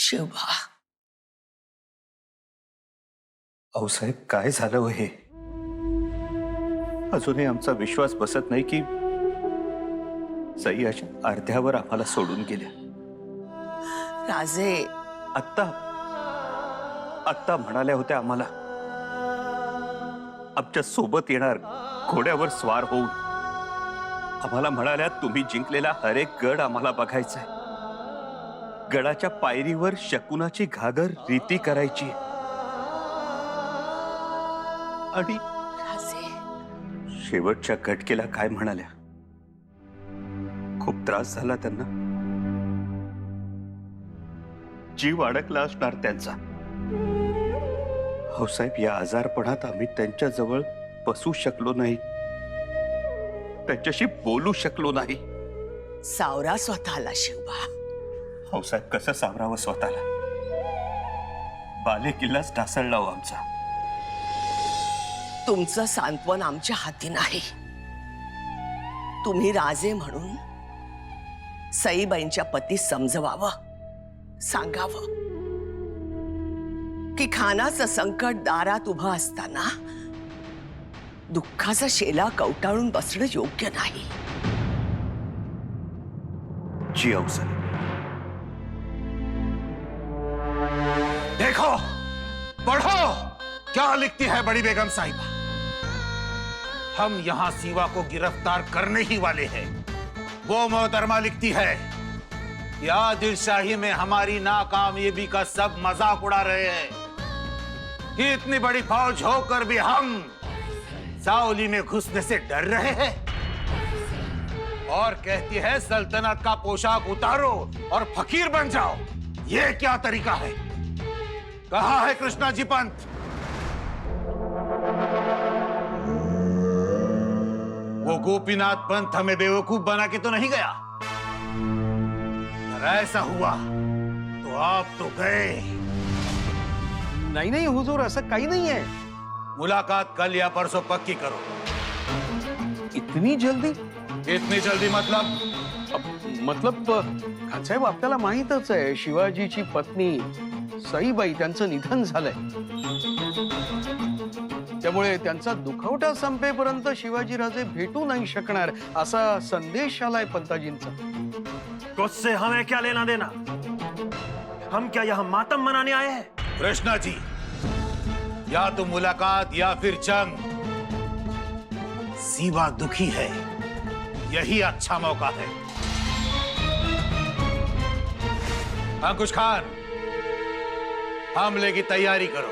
शिवबा, अहो साहेब, काय झालं हो हे? अजूनही आमचा विश्वास बसत नाही की सई अशा अर्ध्यावर आम्हाला सोडून गेल्या. राजे, आत्ता आत्ता म्हणाल्या होत्या आम्हाला आमच्या सोबत येणार, घोड्यावर स्वार होऊन. आम्हाला म्हणाल्या तुम्ही जिंकलेला हर एक गड आम्हाला बघायचाय. गडाच्या पायरीवर शकुनाची घागर रीती करायची आणि राजे, शेवटच्या घटकेला काय म्हणाल्या? खूप त्रास झाला त्यांना, जीव अडकला असणार त्यांचा. हो साहेब, या आजारपणात आम्ही त्यांच्या जवळ बसू शकलो नाही, त्यांच्याशी बोलू शकलो नाही. सावरा स्वतःला शिवबा. हो साहेब, कसं सावरावं स्वतःला? बाले किल्लाच ढासळला हो आमचा. तुमचं सांत्वन आमच्या हाती नाही. तुम्ही राजे म्हणून सईबाईंच्या पतीस समजवावं, सांगावं की खानाचं संकट दारात उभं असताना दुःखाचा शेला कवटाळून बसणं योग्य नाही. जी अवसर. देखो, पढ़ो क्या लिखती है बड़ी बेगम साहिबा। हम यहां सीवा को गिरफ्तार करने ही वाले हैं। वो मोहतरमा लिखती है कि आदिलशाही में हमारी नाकामयाबी का सब मजाक उड़ा रहे हैं कि इतनी बड़ी फौज होकर भी हम साउली में घुसने से डर रहे हैं। और कहती है सल्तनत का पोशाक उतारो और फकीर बन जाओ। ये क्या तरीका है? कहाँ है कृष्णा जी पंत? वो गोपीनाथ पंत हमें बेवकूफ बना के तो नहीं गया? अगर ऐसा हुआ तो आप तो गए। नहीं नहीं हुजूर, ऐसा कहीं नहीं है. मुलाकात कल या परसों पक्की करो। इतनी जल्दी? इतनी जल्दी मतलब खानसाहेब, आपल्याला माहीतच आहे शिवाजीची पत्नी सईबाई त्यांचं निधन झालंय. त्यामुळे त्यांचा दुखवटा संपेपर्यंत शिवाजीराजे भेटू नाही शकणार असा संदेश आलाय पंताजींचा. उससे हमें क्या लेना देना? हम क्या यहाँ मातम मनाने आए हैं? कृष्णा जी, या तो मुलाकात या फिर जंग। सीवा दुखी है, यही अच्छा मौका है। अंकुश खान, हमले की तैयारी करो।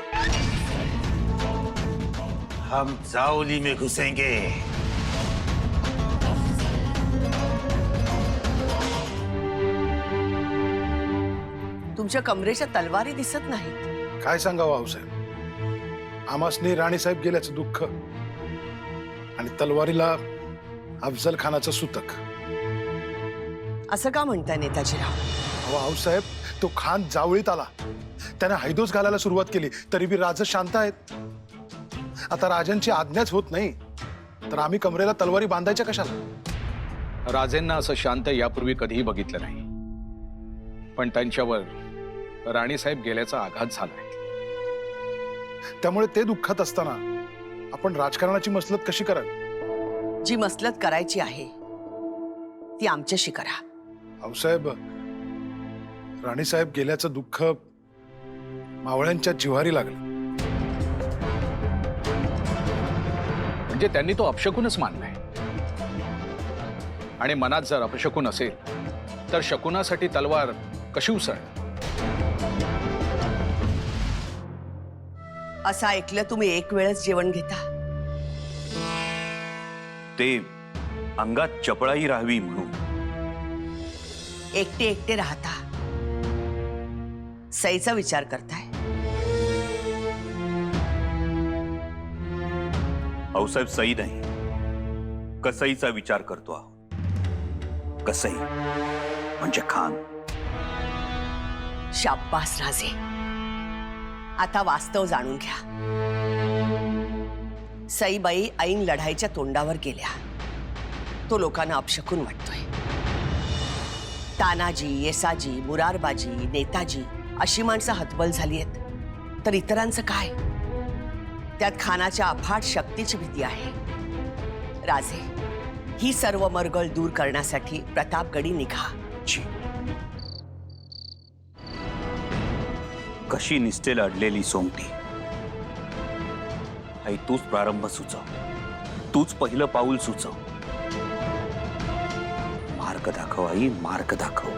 हम जाओली में घुसेंगे। तुमच्या कमरेच्या तलवारी दिसत नाहीत. काय सांगावं आऊसाहेब, आमासने राणीसाहेब गेल्याचं दुःख आणि तलवारीला अफजल खानाचं सुतक. असं का म्हणताय नेताजीराव? अहो आऊसाहेब, तो खान जावळीत आला, त्याने हैदोस घालायला सुरुवात केली, तरी बी राज शांत आहेत. आता राजांची आज्ञाच होत नाही तर आम्ही कमरेला तलवारी बांधायच्या कशाला? राजेंना असं शांत यापूर्वी कधीही बघितलं नाही, पण त्यांच्यावर राणीसाहेब गेल्याचा आघात झालाय. त्यामुळे ते दुःखात असताना आपण राजकारणाची मसलत कशी करावी? जी मसलत करायची आहे ती आमच्याशी करा. आऊसाहेब, राणीसाहेब गेल्याचं दुःख मावळ्यांच्या जिव्हारी लागलं. म्हणजे त्यांनी तो अपशकुनच मानलाय. आणि मनात जर अपशकुन असेल तर शकुनासाठी तलवार कशी उसळणार? असं ऐकलं तुम्ही एक वेळच जेवण घेता? ते अंगात चपळाई राहावी म्हणून. एकटे एकटे राहता, सईचा विचार करताय? आऊसाहेब, सई नाही, कसईचा विचार करतो आहोत. कसई म्हणजे खान. शाब्बास राजे, आता वास्तव जाणून घ्या. सईबाई ऐन लढाईच्या तोंडावर गेल्या. तो लोकांना अपशकुन वाटतोय. तानाजी, येसाजी, मुरारबाजी, नेताजी अशी माणसं हतबल झाली आहेत तर इतरांचं काय? त्यात खानाच्या अफाट शक्तीची भीती आहे. राजे, ही सर्व मरगळ दूर करण्यासाठी प्रतापगडी निघा. छी. कशी निष्ठेला अडलेली सोंगटी. आई तूच प्रारंभ सुचव, तूच पहिलं पाऊल सुचव. मार्ग दाखव आई, मार्ग दाखव.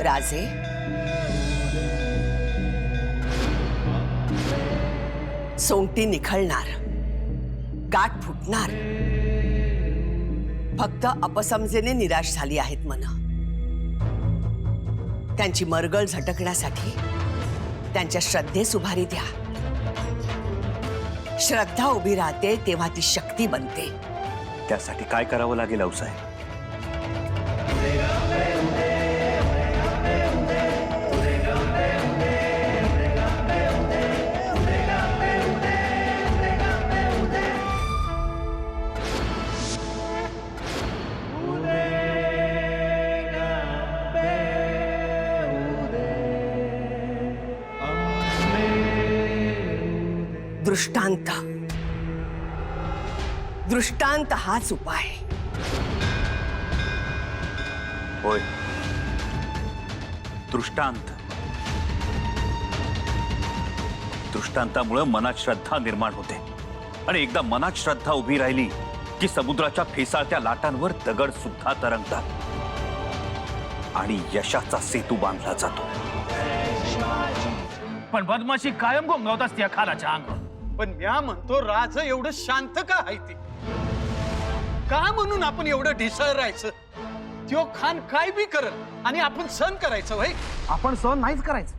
राजे, सोंगटी निखळणार, गाठ फुटणार. फक्त अपसमजेने निराश झाली आहेत मन. त्यांची मरगळ झटकण्यासाठी त्यांच्या श्रद्धेस उभारी द्या. श्रद्धा उभी राहते तेव्हा ती शक्ती बनते. त्यासाठी काय करावं लागेल औसाहेब? दृष्टांत. दृष्टांत हाच उपाय. होय, दृष्टांत. दृष्टांतामुळे मनात श्रद्धा निर्माण होते आणि एकदा मनात श्रद्धा उभी राहिली की समुद्राच्या फेसाळत्या लाटांवर दगड सुद्धा तरंगतात आणि यशाचा सेतू बांधला जातो. पण बदमाशी कायम घोंगावत असते खालाच्या अंगावर. पण म्या म्हणतो राज एवढं शांत का आहे ते? का म्हणून आपण एवढं ढिसळ राहायचं? त्यो खान काय बी करल आणि आपण सहन करायचं भाई? आपण सहन नाहीच करायचं.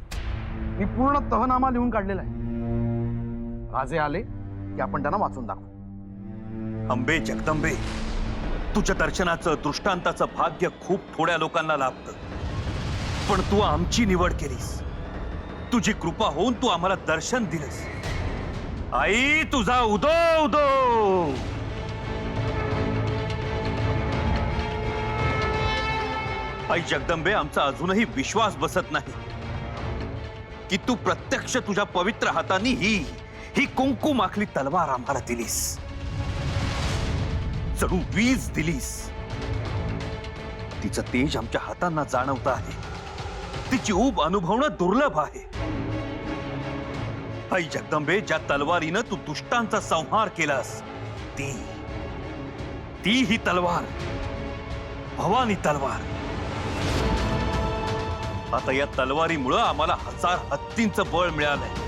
मी पूर्ण तहनामा लिहून काढलेला आहे. राजे आले की आपण त्यांना वाचून दाखवू. अंबे जगदंबे, तुझ्या दर्शनाचं दृष्टांताचं भाग्य खूप थोड्या लोकांना लाभतं, पण तू आमची निवड केलीस. तुझी कृपा होऊन तू आम्हाला दर्शन दिलंस. आई तुझा उदो उदो. आई जगदंबे, आमचा अजूनही विश्वास बसत नाही की तू प्रत्यक्ष तुझ्या पवित्र हातांनी ही कुंकू माखली तलवार आम्हाला दिलीस. जणू वीज दिलीस. तिचं तेज आमच्या हातांना जाणवतं आहे. तिची ऊब अनुभवणं दुर्लभ आहे. आई जगदंबे, ज्या तलवारीनं तू दुष्टांचा संहार केलास ती ही तलवार, भवानी तलवार. आता या तलवारीमुळं आम्हाला 1000 हत्तींचं बळ मिळालंय.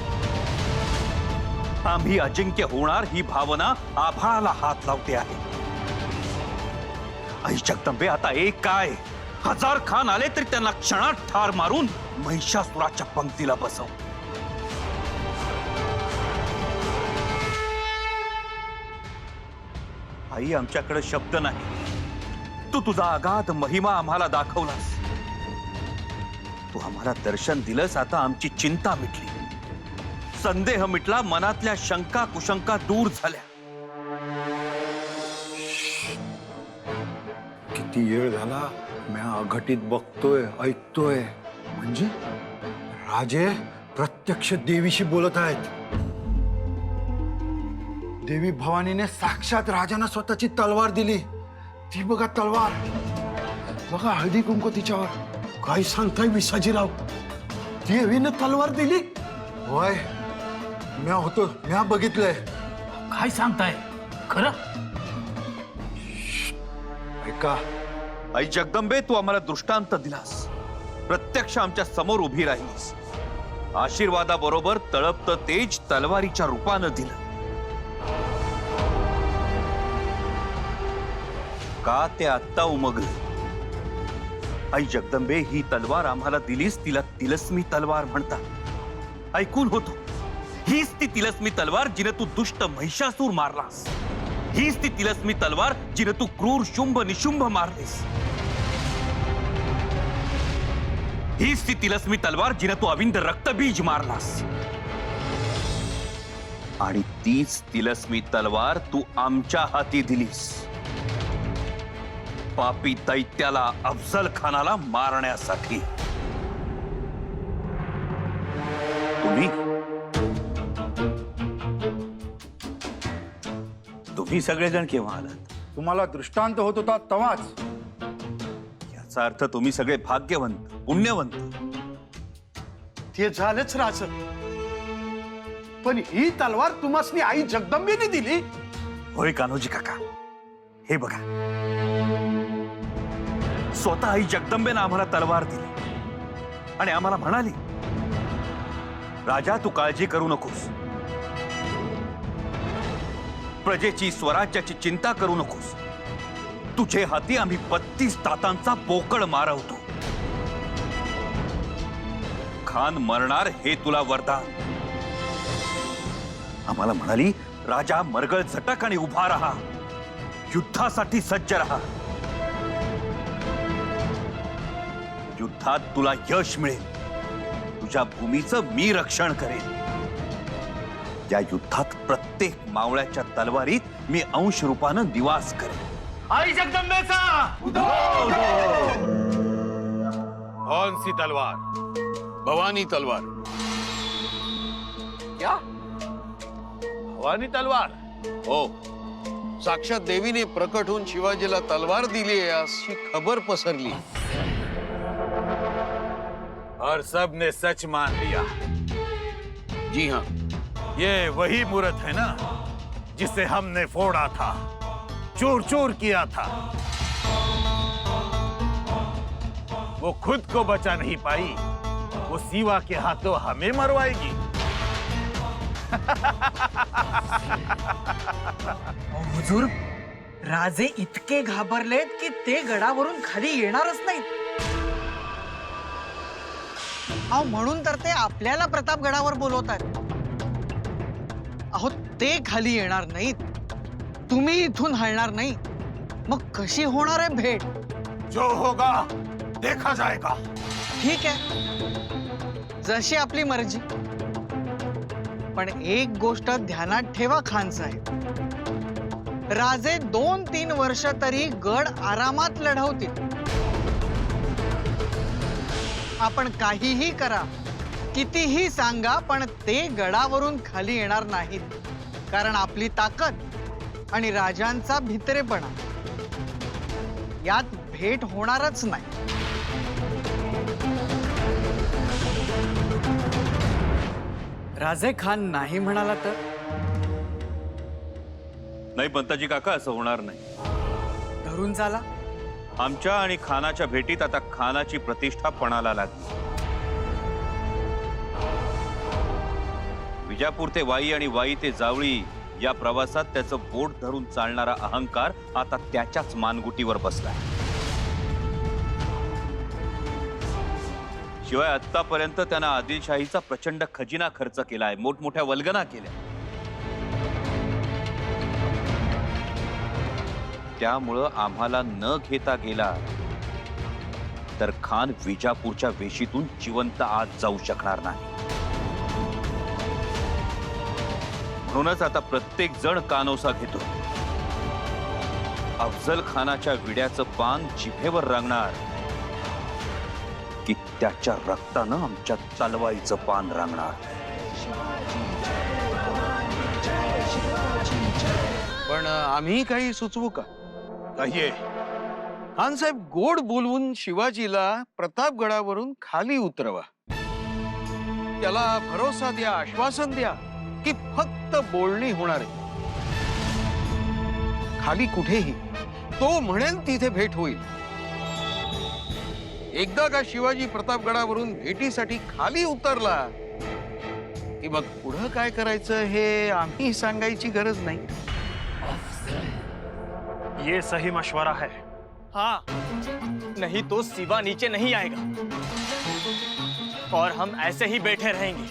आम्ही अजिंक्य होणार ही भावना आभाळाला हात लावते आहे. आई जगदंबे, आता एक काय 1000 खान आले तरी त्यांना क्षणात ठार मारून महिषासुराच्या पंक्तीला बसव. आई, आमच्याकडे शब्द नाही. तू तुझा अगाध महिमा आम्हाला दाखवलास. तू आम्हाला दर्शन दिलंस. आता आमची चिंता मिटली, संदेह मिटला, मनातल्या शंका कुशंका दूर झाल्या. किती वेळ झाला म्या अघटित बघतोय, ऐकतोय. म्हणजे राजे प्रत्यक्ष देवीशी बोलत आहेत. देवी भवानीने साक्षात राजांना स्वतःची तलवार दिली. ती बघा तलवार, बघा हळदी कुंकू तिच्यावर. काय सांगताय विसाजीराव? देवीने तलवार दिली? होय, म्या बघितलंय. काय सांगताय? खरं? ऐका आई जगदंबे, तू आम्हाला दृष्टांत दिलास. प्रत्यक्ष आमच्या समोर उभी राहिलीस. आशीर्वादाबरोबर तळपतं तेज तलवारीच्या रूपानं दिलं. का ते आत्ता उमगलं? आई जगदंबे, ही तलवार आम्हाला दिलीस, तिला तिलस्मी तलवार म्हणतात. ऐकून होतो, हीच ती तिलस्मी तलवार जिने तू दुष्ट महिषासूर मारलास. हीच ती तिलस्मी तलवार जिने तू क्रूर शुंभ निशुंभ मारलीस. हीच ती तिलस्मी तलवार जिने तू अविंद रक्तबीज मारलास. आणि तीच तिलस्मी तलवार तू आमच्या हाती दिलीस, पापी दैत्याला अफजल खानाला मारण्यासाठी. तुम्ही सगळेजण केव्हा आलात? तुम्हाला दृष्टांत होत होता तवाच. याचा अर्थ तुम्ही सगळे भाग्यवंत, पुण्यवंत. ते झालंच राज, पण ही तलवार तुम्हासनी आई जगदंबेने दिली. होय कान्होजी काका, हे बघा, स्वतः आई जगदंबेनं आम्हाला तलवार दिली आणि आम्हाला म्हणाली, राजा तू काळजी करू नकोस, प्रजेची स्वराज्याची चिंता करू नकोस, तुझे हाती आम्ही 32 तातांचा पोकळ मारवतो. खान मरणार हे तुला वरदान. आम्हाला म्हणाली, राजा मरगळ झटक आणि उभा रहा, युद्धासाठी सज्ज रहा. युद्धात तुला यश मिळेल, तुझ्या भूमीचं मी रक्षण करेन. या युद्धात प्रत्येक मावळ्याच्या तलवारीत मी अंश रूपानं निवास करेन. आई जगदंबेचा कौन सी तलवार? भवानी तलवार. क्या? भवानी तलवार? हो, साक्षात देवीने प्रकट होऊन शिवाजीला तलवार दिली आहे अशी खबर पसरली. और सबने सच मान लिया. जी हाँ, ये वही मूर्त है ना जिसे हमने फोड़ा था, चूर चूर किया था. वो खुद को बचा नहीं पाई, वो सीवा के हाथों हमें मरवाएगी. हुजूर, राजे इतके घाबरलेत की ते गडावरून खाली येणारच नाहीत. अहो, म्हणून तर ते आपल्याला प्रतापगडावर बोलवतात. अहो, ते खाली येणार नाहीत, तुम्ही इथून हलणार नाही, मग कशी होणार आहे भेट? जो होगा देखा जाएगा. ठीक आहे, जशी आपली मर्जी. पण एक गोष्ट ध्यानात ठेवा खान साहेब, राजे 2-3 वर्ष तरी गड आरामात लढवतील. आपण काहीही करा, कितीही सांगा, पण ते गडावरून खाली येणार नाहीत. कारण आपली ताकद आणि राजांचा भित्रेपणा यात भेट होणारच नाही. राजे खान नाही म्हणाला तर? नाही पंताजी काका, असं होणार नाही. धरून चाला. आमच्या आणि खानाच्या भेटीत आता खानाची प्रतिष्ठा पणाला लागली. विजापूर ते वाई आणि वाई ते जावळी या प्रवासात त्याचं बोट धरून चालणारा अहंकार आता त्याच्याच मानगुटीवर बसलाय. शिवाय आतापर्यंत त्यानं आदिलशाहीचा प्रचंड खजिना खर्च केलाय, मोठमोठ्या वल्गना केल्या. त्यामुळं आम्हाला न घेता गेला तर खान विजापूरच्या वेशीतून जिवंत आत जाऊ शकणार नाही. म्हणूनच आता प्रत्येक जण कानोसा घेतो. अफजल खानाच्या विड्याचं पान जिभेवर रांगणार की त्याच्या रक्तानं आमच्या तलवारीचं पान रांगणार. पण आम्ही काही सुचवू का? कहिए. खान साहेब, गोड बोलवून शिवाजीला प्रतापगडावरून खाली उतरवा. त्याला भरोसा द्या, आश्वासन द्या की फक्त बोलणी होणार आहे. खाली कुठेही तो म्हणेल तिथे भेट होईल. एकदा का शिवाजी प्रतापगडावरून भेटीसाठी खाली उतरला की मग पुढं काय करायचं हे आम्ही सांगायची गरज नाही. ये सही मशवरा है. हाँ, नहीं तो सिवा नीचे नहीं आएगा और हम ऐसे ही बैठे रहेंगे,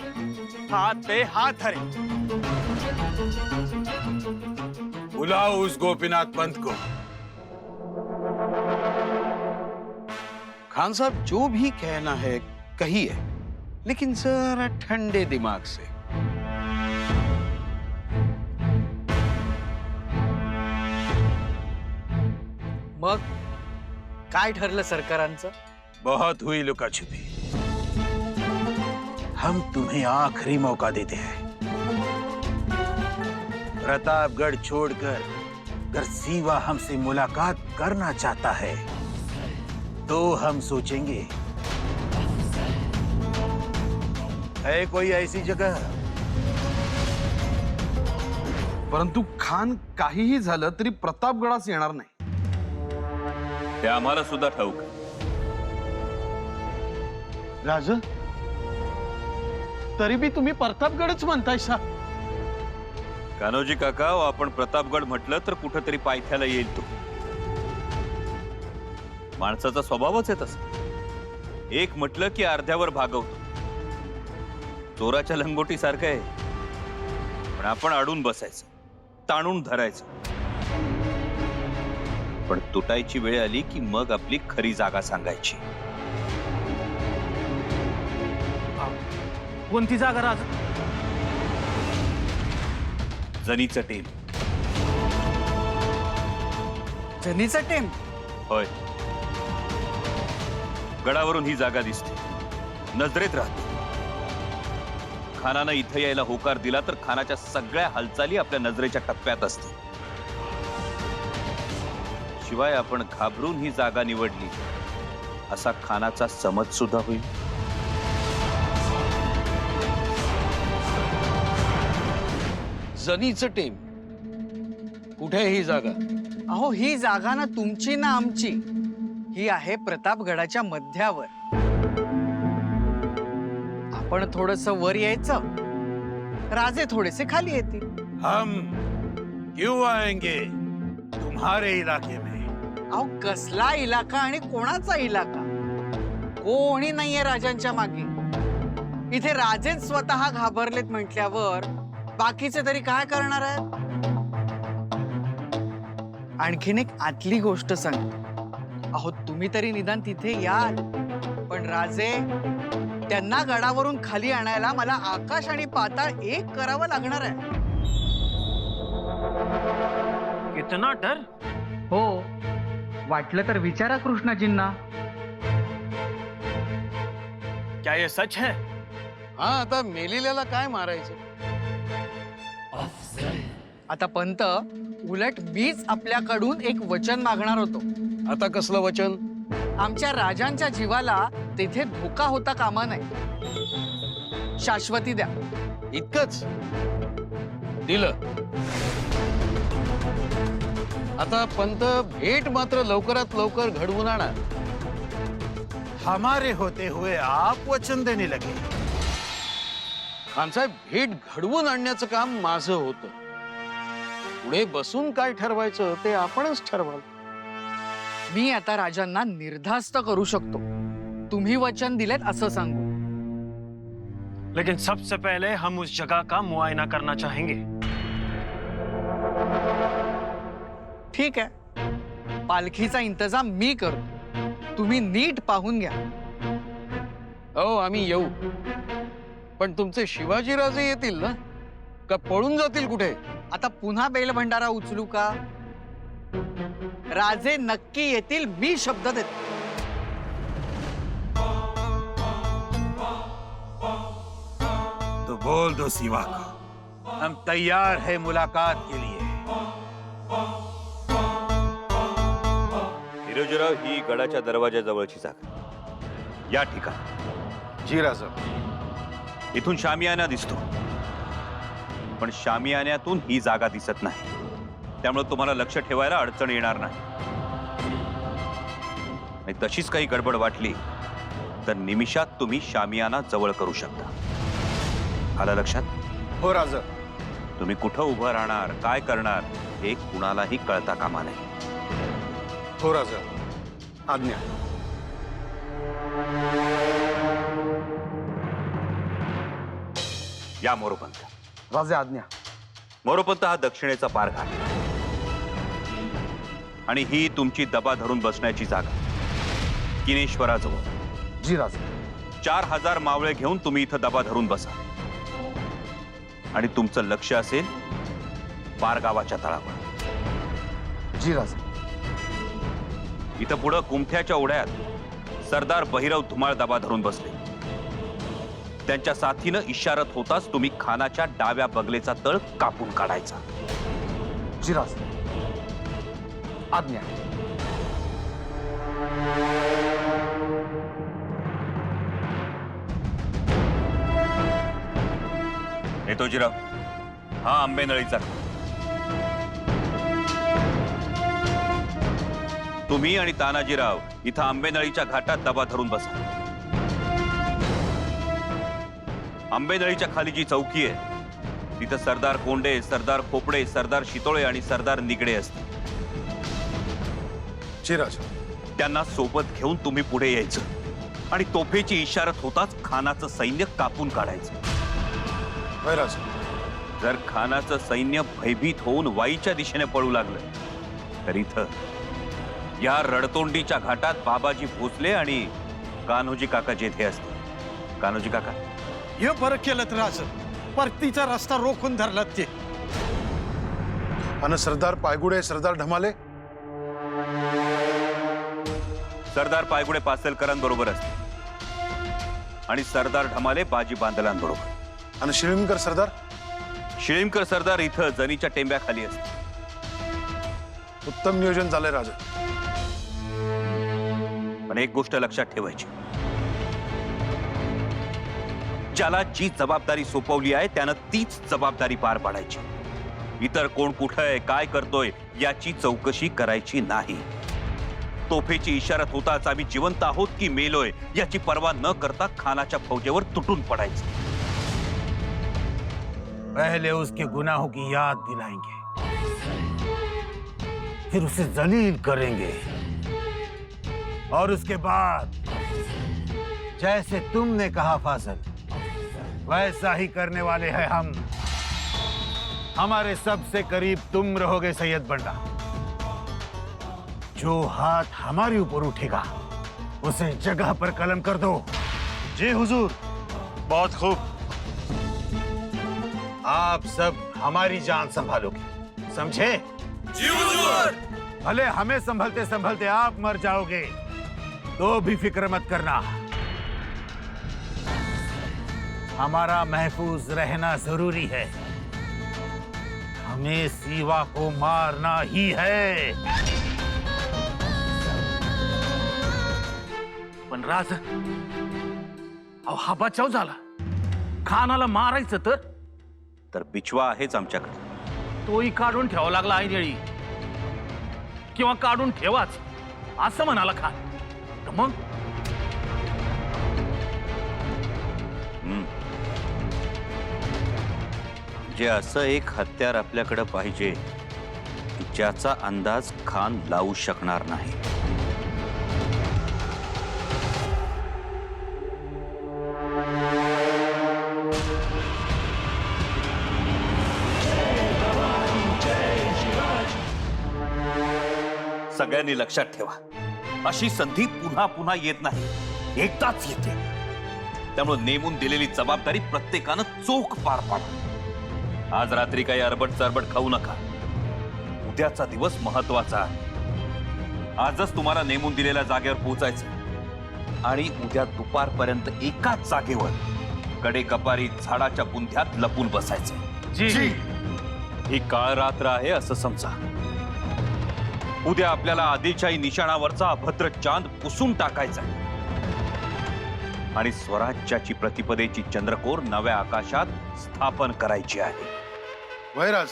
हाथ पे हाथ धरे. बुलाओ उस गोपीनाथ पंत को। खान साहब जो भी कहना है कहिए, लेकिन जरा ठंडे दिमाग से। मग काय ठरलं सरकारांचं? बहुत हुई लुका छुपी, हम तुम्हें आखिरी मौका देते हैं। प्रतापगढ़ छोड़कर अगर सीवा हमसे मुलाकात करना चाहता है तो हम सोचेंगे है कोई ऐसी जगह। परंतु खान काहीही झालं तरी प्रतापगडास येणार नाही। ते आम्हाला सुद्धा ठाऊक आहे. राज, तरी बी तुम्ही प्रतापगडच म्हणताय सा? कान्होजी काका, आपण प्रतापगड म्हटलं तर कुठेतरी पायथ्याला येईल तो. माणसाचा स्वभावच आहे तसा. एक म्हटलं की अर्ध्यावर भागवतो. चोराच्या लंगोटी सारखं आहे. पण आपण अडून बसायचं, ताणून धरायचं. पण तुटायची वेळ आली की मग आपली खरी जागा सांगायची. कोणती जागा राज? जनीचं टेम. जनीचा टेम? होय, गडावरून ही जागा दिसते, नजरेत राहते. खानानं इथं यायला होकार दिला तर खानाच्या सगळ्या हालचाली आपल्या नजरेच्या टप्प्यात असतील. शिवाय आपण घाबरून ही जागा निवडली असा खानाचा समज सुद्धा होईल. जनीचं टेम कुठे आहे ही जागा? अहो, ही जागा ना तुमची ना आमची, ही आहे प्रतापगडाच्या मध्यावर. आपण थोडस वर यायचं, राजे थोडेसे खाली येतील. हम क्यों आएंगे तुम्हारे इलाके में? अहो, कसला इलाका आणि कोणाचा इलाका? कोणी नाहीये राजांच्या मागे. इथे राजेच स्वतः घाबरलेत म्हटल्यावर बाकीचे तरी काय करणार आहेत? आणखीन एक आतली गोष्ट सांग. अहो, तुम्ही तरी निदान तिथे याल, पण राजे, त्यांना गडावरून खाली आणायला मला आकाश आणि पाताळ एक करावं लागणार आहे. इतना डर? हो, वाटलं तर विचारा कृष्णाजींना. क्या ये सच है? हा, आता मेलेल्याला काय मारायचं? आता पंत, उलट मीच आपल्याकडून एक वचन मागणार होतो. आता कसलं वचन? आमच्या राजांच्या जीवाला तिथे धोका होता कामा नये. शाश्वती द्या. इतकंच दिलं. आता पंत, भेट मात्र लवकरात लवकर घडवून आणा. हमारे होते हुए आप वचन देने लगे? खानसाहेब, भेट घडवून आणण्याचं काम माझं होतं. पुढे बसून काय ठरवायचं ते आपणच ठरवाल. मी आता राजांना निर्धास्त करू शकतो. तुम्ही वचन दिलेत असं सांगू. लेकिन सबसे पहले हम उस जगह का मुआयना करना चाहेंगे. ठीक आहे, पालखीचा इंतजाम मी करतो. तुम्ही नीट पाहून घ्या. हो, आम्ही येऊ. पण तुमचे शिवाजीराजे येतील ना, का पळून जातील कुठे? आता पुन्हा बेलभंडारा उचलू का? राजे नक्की येतील, मी शब्द देतो. तो बोल दो सीवा को, हम तैयार है मुलाकात के लिए. हिरोजीराव, ही गडाच्या दरवाजाजवळची जागा. या ठिकाणी जी राजा. इथून शामियाना दिसतो, पण शामियान्यातून ही जागा दिसत नाही. त्यामुळे तुम्हाला लक्ष ठेवायला अडचण येणार नाही. आणि तशीच काही गडबड वाटली तर निमिषात तुम्ही शामियाना जवळ करू शकता. आलं लक्षात? हो राजा. तुम्ही कुठं उभं राहणार, काय करणार हे कुणालाही कळता कामा नये. हो राजा, आज्ञा. या मोरोपंत. राजे, आज्ञा. मोरोपंत हा दक्षिणेचा पारघाट. आणि ही तुमची दबा धरून बसण्याची जागा किनेश्वराजवळ. जी राजे. 4000 मावळे घेऊन तुम्ही इथं दबा धरून बसा आणि तुमचं लक्ष असेल पारगावाच्या तळावर. जी राजे. इथं पुढं कुमठ्याच्या ओढ्यात सरदार बहिरव धुमाळ दबा धरून बसले. त्यांच्या साथीनं इशारत होताच तुम्ही खानाच्या डाव्या बगलेचा तळ कापून काढायचा. जी राजे. आज्ञा. येतो जिराव. हा आंबेनळीचा. तुम्ही आणि तानाजीराव इथं आंबेनळीच्या घाटात दबा धरून बसा. आंबेनळीच्या खाली जी चौकी आहे तिथं सरदार कोंडे, सरदार खोपडे, सरदार शितोळे आणि सरदार निगडे असतील. चिराज, त्यांना सोबत घेऊन तुम्ही पुढे यायचं आणि तोफेची इशारत होताच खानाचं सैन्य कापून काढायचं. वैराज, जर खानाचं सैन्य भयभीत होऊन वाईच्या दिशेने पळू लागलं तर इथं या रडतोंडीच्या घाटात बाबाजी भोसले आणि कान्होजी काका जेथे असतील. कान्होजी काका, हे बरं केलं राज. परतीचा रस्ता रोखून धरलात ते. आणि सरदार पायगुडे, सरदार ढमाले? सरदार पायगुडे पासलकरांबरोबर असतील आणि सरदार ढमाले बाजी बांदलांबरोबर. आणि शिळीमकर सरदार? शिळीमकर सरदार इथं जनीच्या टेंब्याखाली असतील. उत्तम नियोजन झालंय राजा. पण एक गोष्ट लक्षात ठेवायची, ज्याला जी जबाबदारी सोपवली आहे त्यानं तीच जबाबदारी पार पाडायची. इतर कोण कुठं आहे, काय करतोय याची चौकशी करायची नाही. तोफेची इशारत होताच आम्ही जिवंत आहोत की मेलोय याची पर्वा न करता खानाच्या फौजेवर तुटून पडायचं. पहले उसके गुनाहों की याद दिलाएंगे, फिर उसे जलील करेंगे और उसके बाद जैसे तुमने कहा फाजल, वैसा ही करने वाले हैं हम. हमारे सबसे करीब तुम रहोगे सैयद बंडा. जो हाथ हमारे ऊपर उठेगा उसे जगह पर कलम कर दो. जी हुजूर. बहुत खूब. आप सब हमारी जान संभालोगे, समझे? जी हुजूर. भले हमें संभलते संभलते आप मर जाओगे तो भी फिक्र मत करना. हमारा महफूज रहना जरूरी है. हमें सीवा को मारना ही है. पण राज, अहो हा बचाव झाला. खानाला मारायचं तर बिचवा आहेच आमच्याकडे. तोही काढून ठेवावा लागला ऐनवेळी. किंवा काढून ठेवाच असं म्हणाला खान. तर मग जे असं एक हत्यार आपल्याकडे पाहिजे ज्याचा अंदाज खान लावू शकणार नाही. सगळ्यांनी लक्षात ठेवा, अशी संधी पुन्हा पुन्हा येत नाही, एकदाच येते. त्यामुळे नेमून दिलेली जबाबदारी प्रत्येकानं चोख पार पाडा. आज रात्री काही अरबट चरबट खाऊ नका. उद्याचा दिवस महत्वाचा आहे. आजच तुम्हाला नेमून दिलेल्या जागेवर पोहोचायचं आणि उद्या दुपारपर्यंत एकाच जागेवर कडे कपारी झाडाच्या बुंध्यात लपून बसायचं. जी. ही काळ रात्र आहे असं समजा. उद्या आपल्याला आदिलशाही निशाणावरचा अभद्र चांद पुसून टाकायचा आणि स्वराज्याची प्रतिपदेची चंद्रकोर नव्या आकाशात स्थापन करायची आहे. वैराज,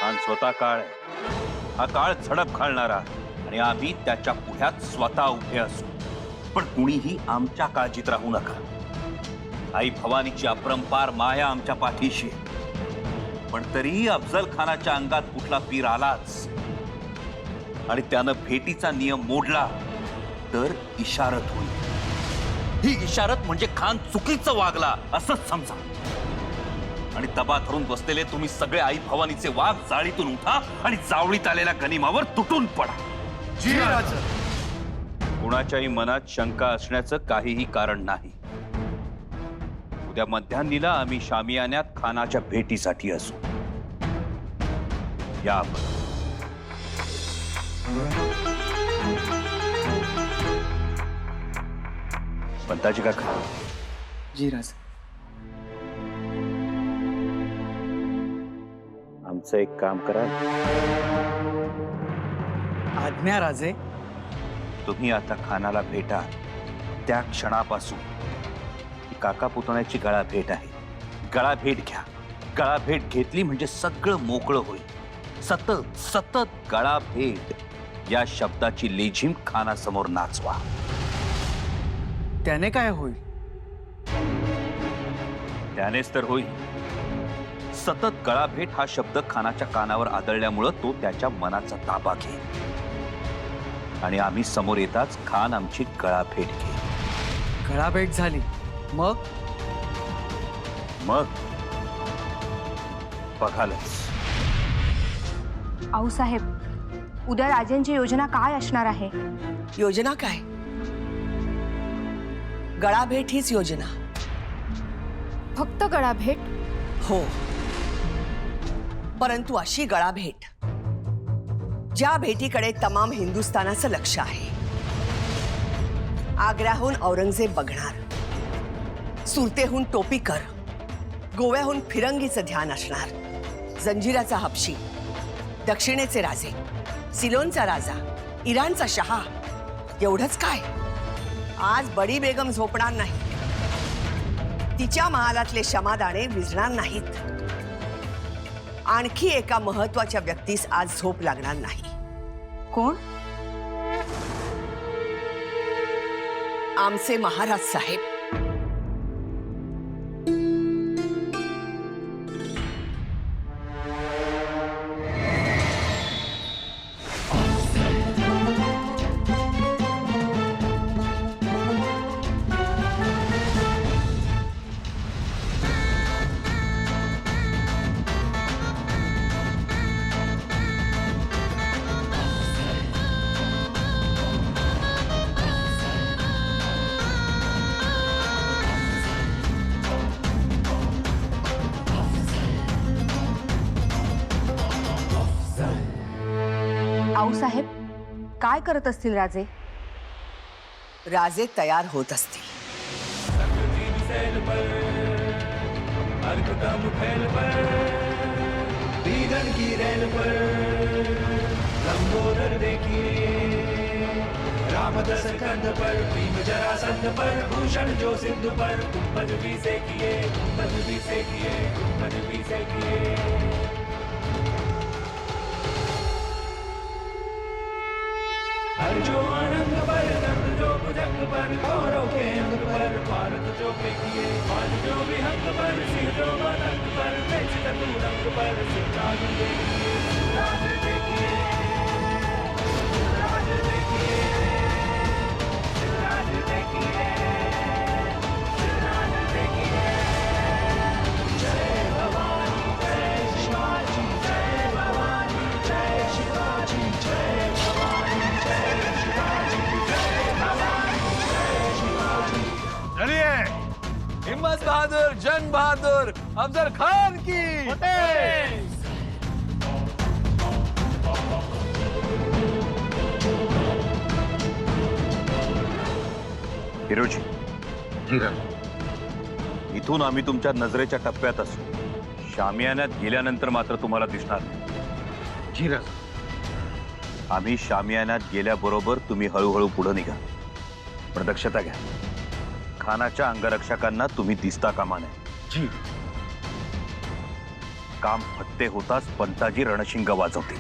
खान स्वतः काळ आहे. हा काळ झडप घालणारा आणि आम्ही त्याच्या पुढ्यात स्वतः उभे असू. पण कुणीही आमच्या काळजीत राहू नका. आई भवानीची अपरंपार माया आमच्या पाठीशी. पण तरीही अफजल खानाच्या अंगात कुठला पीर आलाच आणि त्यानं भेटीचा नियम मोडला तर इशारत होईल. ही इशारत म्हणजे खान चुकीचं वागला असंच समजा. आणि दबा धरून बसलेले तुम्ही सगळे आई भवानीचे वाघ जाळीतून उठा आणि जावळीत आलेल्या गनिमावर तुटून पडा. जी राजा. कुणाच्याही मनात शंका असण्याचं काहीही कारण नाही. उद्या मध्यान्नीला आम्ही शामियान्यात खानाच्या भेटीसाठी असू. या आपण. पंताजी काका, जी राजा. आमचं एक काम करा. आज्ञा राजे. तुम्ही आता खानाला भेटा. त्या क्षणापासून ही काका पुतण्याची गळा भेट आहे. गळा भेट घ्या. गळा भेट घेतली म्हणजे सगळं मोकळं होईल. सतत सतत गळा भेट या शब्दाची लेझीम खानासमोर नाचवा. त्याने काय होईल? त्यानेच तर होईल. सतत गळा भेट हा शब्द खानाच्या कानावर आदळल्यामुळं तो त्याच्या मनाचा ताबा घेईल आणि आम्ही समोर येताच खान आमची गळा भेट घेईल. गळा भेट झाली मग? मग बघालच. आऊसाहेब, उद्या राजांची योजना काय असणार आहे? योजना काय? गळाभेट हीच योजना. फक्त गळाभेट? हो, परंतु अशी गळाभेट ज्या भेटीकडे तमाम हिंदुस्थानाचं लक्ष आहे. आग्र्याहून औरंगजेब बघणार, सुरतेहून टोपीकर, गोव्याहून फिरंगीचं ध्यान असणार, जंजिराचा हबशी, दक्षिणेचे राजे, सिलोनचा राजा, इराणचा शहा. एवढंच काय, आज बडी बेगम झोपणार नाही. तिच्या महालातले शमादाणे विझणार नाहीत. आणखी एका महत्वाच्या व्यक्तीस आज झोप लागणार नाही. कोण? आमचे महाराज साहेब. आऊसाहेब, काय करत असतील राजे? राजे तयार होत असतील. रामदस कंध पर, भीम जरासंध पर, भूषण जो सिंधु पर, कुंभज भी से किए, कुंभज भी से किए, कुंभज भी से किए. हर जो आनंद पर, दर्द जो भुजंग पर, कौरव के अंग पर, भारत जो पे किए, आज जो भी हंग पर, सिर जो बदंग पर, बेच चतुरंग पर, सिद्धार्थ देखिए, सिद्धार्थ देखिए, सिद्धार्थ देखिए, सिद्धार्थ देखिए, सिद्धार्थ देखिए. जय भवानी, जय शिवाजी, जय भवानी, जय शिवाजी, जय भवानी, जय शिवाजी, जय भवानी, जय शिवाजी. चलिए, हिम्मत बहादुर, जंग बहादुर, अफजल खान की. हिरोजी, इथून आम्ही तुमच्या नजरेच्या टप्प्यात असू. शामियान्यात गेल्यानंतर मात्र तुम्हाला दिसणार नाही. आम्ही शामियान्यात गेल्याबरोबर तुम्ही हळूहळू पुढे निघा. पण दक्षता घ्या, खानाच्या अंगरक्षकांना तुम्ही दिसता कामा नये. काम फत्ते होताच पंताजी रणशिंग वाजवतील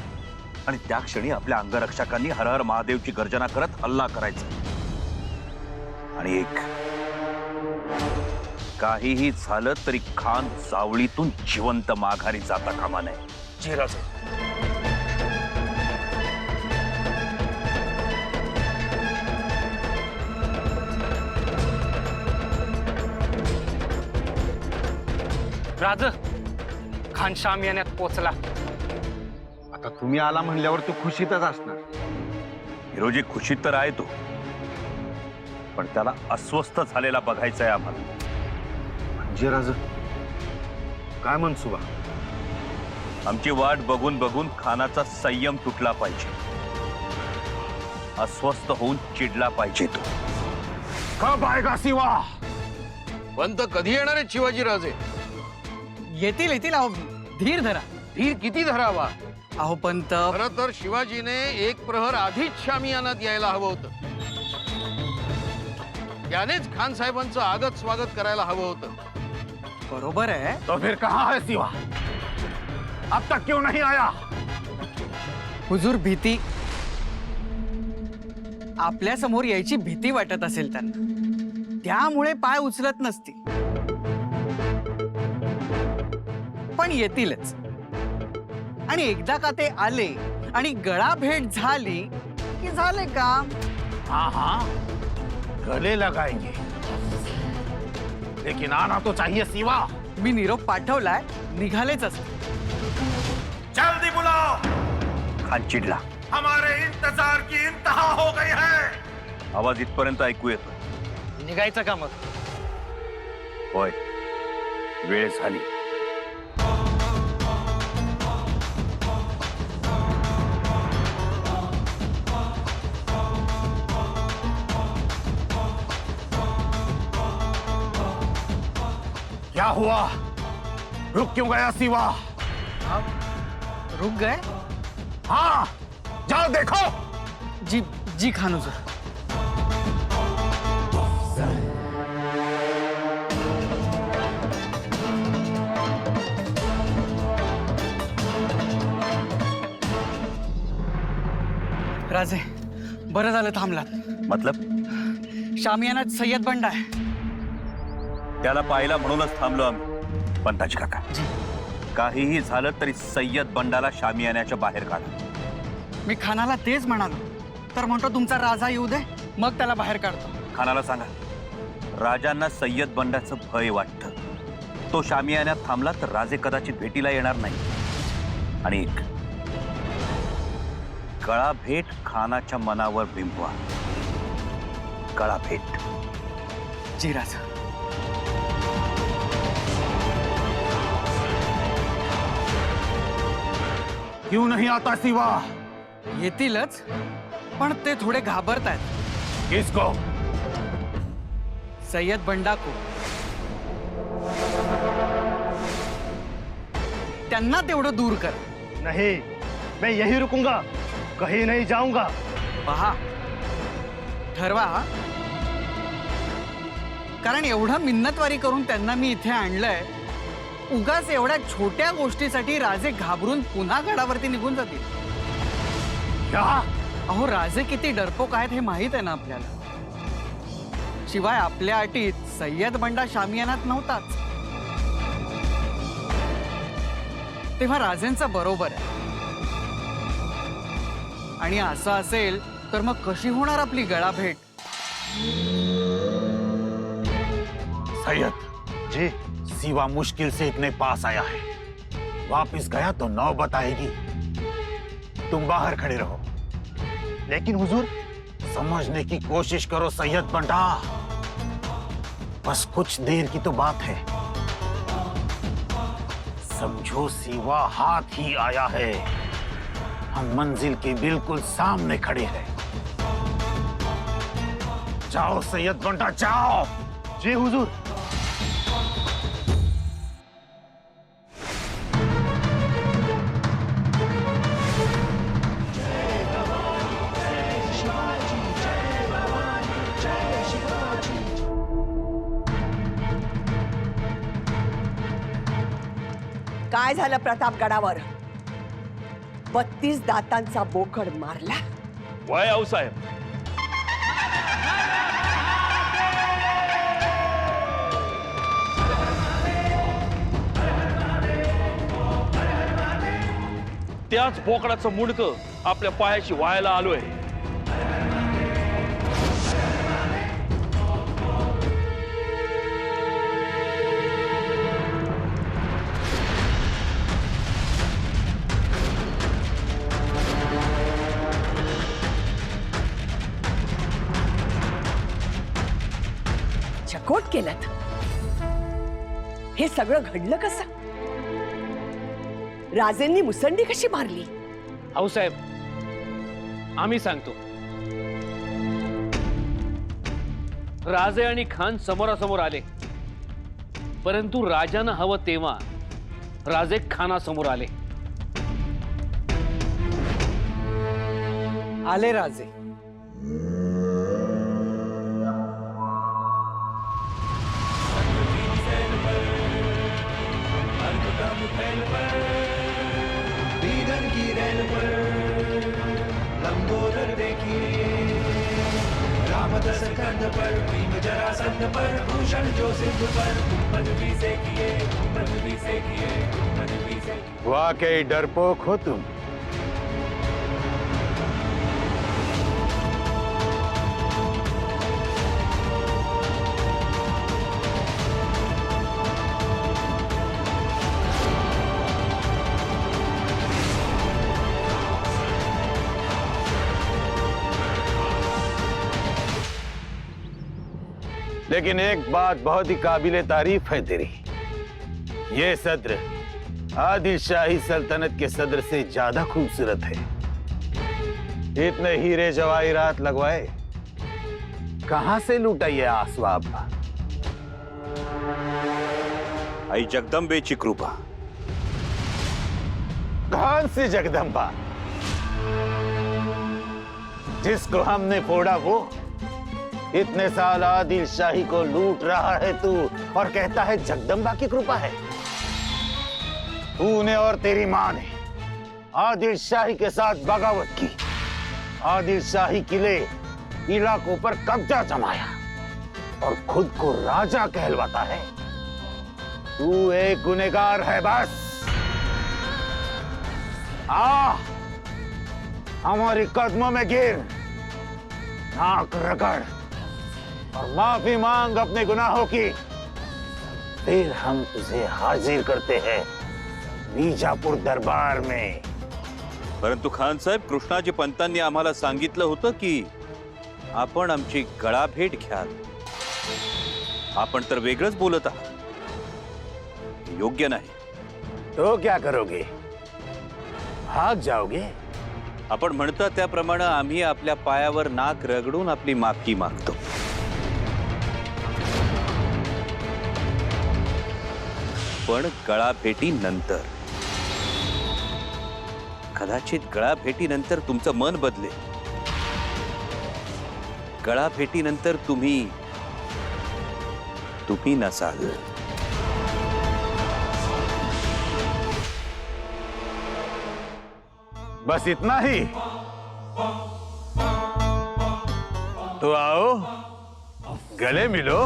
आणि त्या क्षणी आपल्या अंगरक्षकांनी हर हर महादेवची गर्जना करत हल्ला करायचा. आणि एक, काहीही झालं तरी खान जावळीतून जिवंत माघारी जाता कामा नये. राज, खान शामियान्यात पोचला. आता तुम्ही आला म्हणल्यावर तो खुशीतच असणार. हिरोजी खुशीत तर आहे तो, पण त्याला अस्वस्थ झालेला बघायचा आहे आम्हाला. म्हणजे राज काय मनसुबा? आमची वाट बघून बघून खानाचा संयम तुटला पाहिजे, अस्वस्थ होऊन चिडला पाहिजे तो. कब आएगा सिवा? पंत कधी येणार आहेत शिवाजी राजे? येतील येतील. अहो धीर धरा. धीर किती धरावा? अहो पंत, खरं तर शिवाजीने एक प्रहर आधीच शामियानात यायला हवं होतं. त्यानेच खान साहेबांचं आगत स्वागत करायला हवं होतं. बरोबर आहे. तो फिर कहाँ है सिवा? अब तक क्यों नहीं आया? हुजूर, भीती, आपल्या समोर यायची भीती वाटत असेल त्यांना, त्यामुळे पाय उचलत नसतील. पण येतीलच. आणि एकदा का ते आले आणि गळा भेट झाली की झाले काम. हाँ हाँ, गले लगाएंगे, लेकिन आना तो चाहिए सिवा. मी निरोप पाठवलाय, निघालेच असते. जल्दी बुलाओ. खान चिडला. हमारे इंतजार की इंतहा हो गई है. आवाज इथपर्यंत ऐकू येतो. निघायचं का मग? होय, वेळ झाली. क्या हुआ? रुक क्यों गया सिवा? रुक गए? हाँ, जाओ देखो. जी जी खान हुजूर. राजे, बरं झालं थांबलात. मतलब शामियानात सय्यद बंड आहे. त्याला पाहिला म्हणूनच थांबलो आम्ही. पंताजी काका, काहीही झालं तरी सय्यद बंडाला शामियान्याच्या बाहेर काढा. मी खानाला तेच म्हणालो, तर म्हणतो तुमचा राजा येऊ दे, मग त्याला बाहेर काढतो. खानाला सांगा, राजांना सय्यद बंडाचं भय वाटतं. तो शामियान्यात थांबला तर राजे कदाचित भेटीला येणार नाही. आणि एक गळा भेट खानाच्या मनावर बिंबवा. गळा भेट. जी राजा. क्यों नहीं आता सिवा? येतीलच, पण ते थोडे घाबरत आहेत. किसको? सय्यद बंडा को. त्यांना तेवढं दूर कर. नहीं, मैं यही रुकूंगा, कहीं नहीं जाऊंगा. पहा, ठरवा. कारण एवढं मिन्नतवारी करून त्यांना मी इथे आणलंय. उगाच एवढ्या छोट्या गोष्टीसाठी राजे घाबरून पुन्हा गडावरती निघून जातील. अहो, राजे किती डरपोक आहेत हे माहित आहे ना आपल्याला. शिवाय आपल्या अटीत सय्यद बंडा शामियानात नव्हताच. तेव्हा राजेंचं बरोबर आहे. आणि असं असेल तर मग कशी होणार आपली गळा भेट? सैयद जी, सिवा मुश्किल से इतने पास आया है. वापस गया तो नौबत आएगी. तुम बाहर खड़े रहो. लेकिन हुजूर, समझने की कोशिश करो सैयद बंडा. बस कुछ देर की तो बात है. समझो सिवा हाथ ही आया है. हम मंजिल के बिल्कुल सामने खड़े हैं. जाओ सैयद बंडा, जाओ. जी हुजूर. काय झालं प्रतापगडावर? 32 दातांचा बोकड मारला. वय आऊसाहेब, त्याच बोकडाचं मुंडकं आपल्या पायाशी व्हायला आलोय. चकोट केलं. हे सगळं घडलं कसं? राजेंनी मुसंडी कशी मारली? आऊसाहेब आम्ही सांगतो. राजे आणि खान समोरासमोर आले, परंतु राजानं हवं तेव्हा राजे खानासमोर आले. आले राजे. लंबोदर देखिए रामदस कंध पर भीम जरासंध पर भूषण जो सिंधु पर पदवी से किए पदवी से किए पदवी से वाकई डरपोक हो तुम. लेकिन एक बात बहुत ही काबिले तारीफ है तेरी. ये सद्र आदिल शाही सल्तनत के सद्र से ज्यादा खूबसूरत है. इतने हीरे जवाहिरात लगवाए कहां से लूटा ये आसवाब? आई जगदंबेची कृपा. कौन सी जगदम्बा? जिसको हमने फोड़ा वो? इतने साल आदिल शाही को लूट रहा है तू और कहता है जगदम्बा की कृपा है. तूने और तेरी मां ने आदिल शाही के साथ बगावत की, आदिल शाही किले इलाकों पर कब्जा जमाया और खुद को राजा कहलवाता है. तू एक गुनहगार है बस. आ हमारी कदमों में गिर, नाक रगड़ और माफी मांग अपने गुनाहों की. फिर हम तुझे हाजिर करते हैं बीजापूर दरबार में. परंतु खान साहेब, कृष्णाजी पंतांनी आम्हाला सांगितलं होतं की आपण आमची गळाभेट घ्याल. आपण तर वेगळंच बोलत आहात. योग्य नाही. तो क्या करोगे? भाग जाओगे? आपण म्हणता त्याप्रमाणे आम्ही आपल्या पायावर नाक रगडून आपली माफी मागतो. पण गळाभेटीनंतर, कदाचित गळाभेटीनंतर तुमचं मन बदलेल. गळाभेटीनंतर तुम्ही नसाल. बस इतना ही? तो आओ गले मिलो.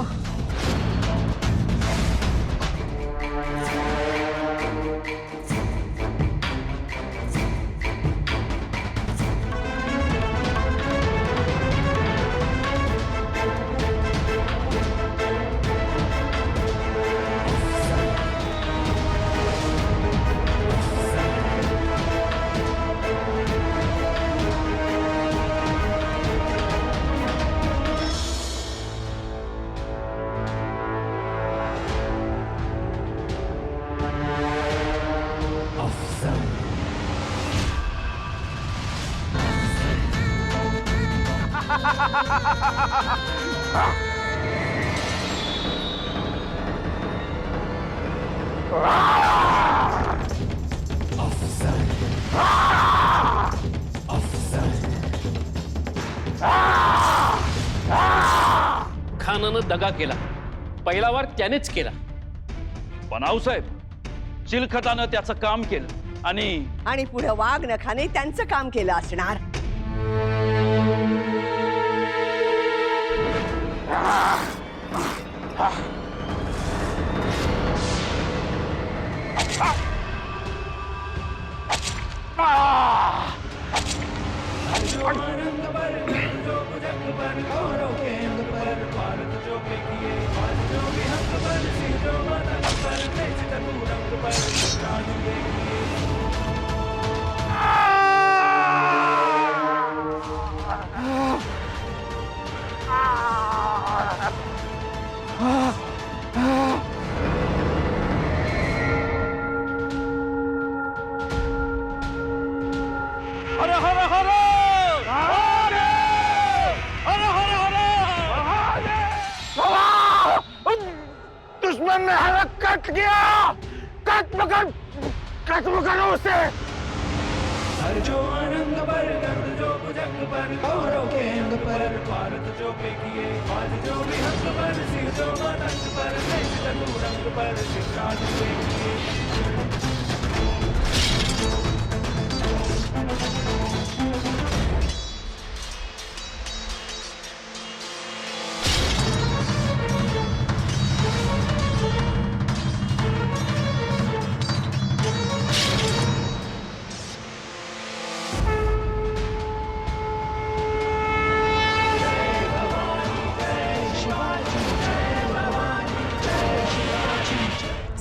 खानानं दगा केला, पहिला वार त्यानेच केला. पण आऊसाहेब, चिलखतानं त्याचं काम केलं आणि पुढे वाघ नखाने त्यांचं काम केलं असणार. ने हमें कट किया, कट पकड़ उसे। हर जो आनंद पर गर्द जो भुजंग पर कौरों के अंग पर भारत जो पे किए आज जो भी हंग पर सिर जो मातंग पर देश चतुरंग पर शिवराज पे किए।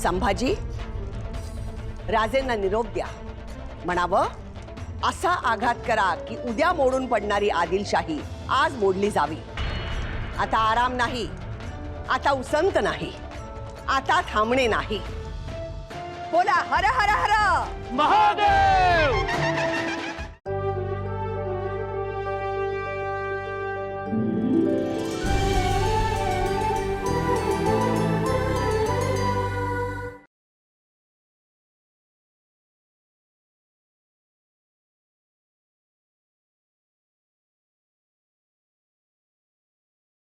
संभाजी, राजेंना निरोप द्या. म्हणावं असा आघात करा की उद्या मोडून पडणारी आदिलशाही आज मोडली जावी. आता आराम नाही, आता उसंत नाही, आता थांबणे नाही. बोला हर हर हर महादेव.